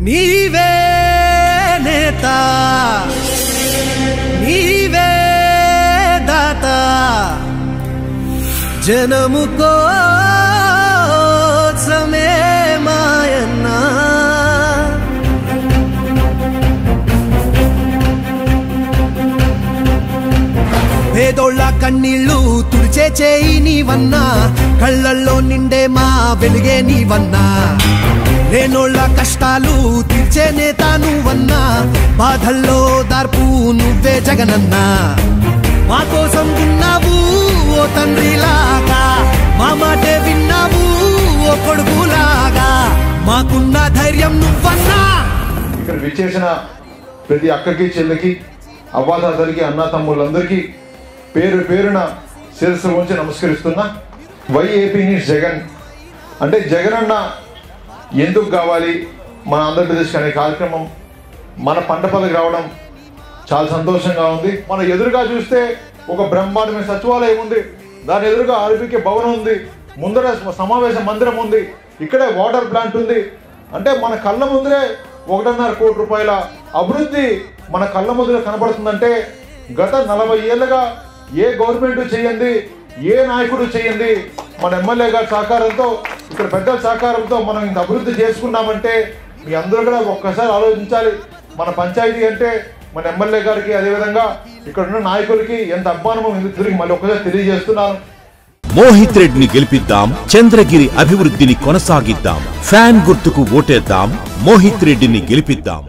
నీవే నేత నీవే దాత జనము కోసమే మాయన్నా పేదోళ్ళ కన్నీళ్ళు తుడిచే చేయి నీవన్నా కళ్ళల్లో నిండే మా వెలుగే నీవన్నా లేనోళ్ళ కష్టాలు తీర్చే నేత నువ్వన్నా బాధల్లో దార్పు నువ్వే జగనన్నా మా కోసం ఉన్నావు ఓ తండ్రిలాగా మా మాటే విన్నావు ఓ కొడుకులాగా మాకున్న ధైర్యం నువ్వన్నా ఇక్కడ విచ్చేసిన ప్రతి అక్కకి చెల్లికి అవ్వాతాతలకి అన్నా తమ్ముళ్ళందరికీ పేరు పేరున శిరస్సు ఉంచి నమస్కరిస్తున్నా. వై ఏపీ నీడ్స్ జగన్ అంటే జగన్ అన్న ఎందుకు కావాలి మన ఆంధ్రప్రదేశ్ అనే కార్యక్రమం మన పంటపల్లికి రావడం చాలా సంతోషంగా ఉంది. మన ఎదురుగా చూస్తే ఒక బ్రహ్మాండమైన సచివాలయం ఉంది, దాని ఎదురుగా ఆర్బీకే భవనం ఉంది, ముందర సమావేశ మందిరం ఉంది, ఇక్కడే వాటర్ ప్లాంట్ ఉంది. అంటే మన కళ్ళ ముందరే 1.5 కోటి రూపాయల అభివృద్ధి మన కళ్ళ ముందర కనబడుతుందంటే గత 40 ఏళ్ళుగా ఏ గవర్నమెంట్ చేయండి, ఏ నాయకుడు చేయండి, మన ఎమ్మెల్యే గారి సహకారంతో ఇక్కడ పెద్దల సహకారంతో మనం ఇంత అభివృద్ధి చేసుకున్నామంటే మీ అందరూ కూడా ఒక్కసారి ఆలోచించాలి. మన పంచాయతీ అంటే మన ఎమ్మెల్యే గారికి అదేవిధంగా ఇక్కడ ఉన్న నాయకులకి ఎంత అభిమానమో తిరిగి మళ్ళీ ఒక్కసారి తెలియజేస్తున్నాను. మోహిత్ రెడ్డిని గెలిపిద్దాం, చంద్రగిరి అభివృద్ధిని కొనసాగిద్దాం, ఫ్యాన్ గుర్తుకు ఓటేద్దాం, మోహిత్ రెడ్డిని గెలిపిద్దాం.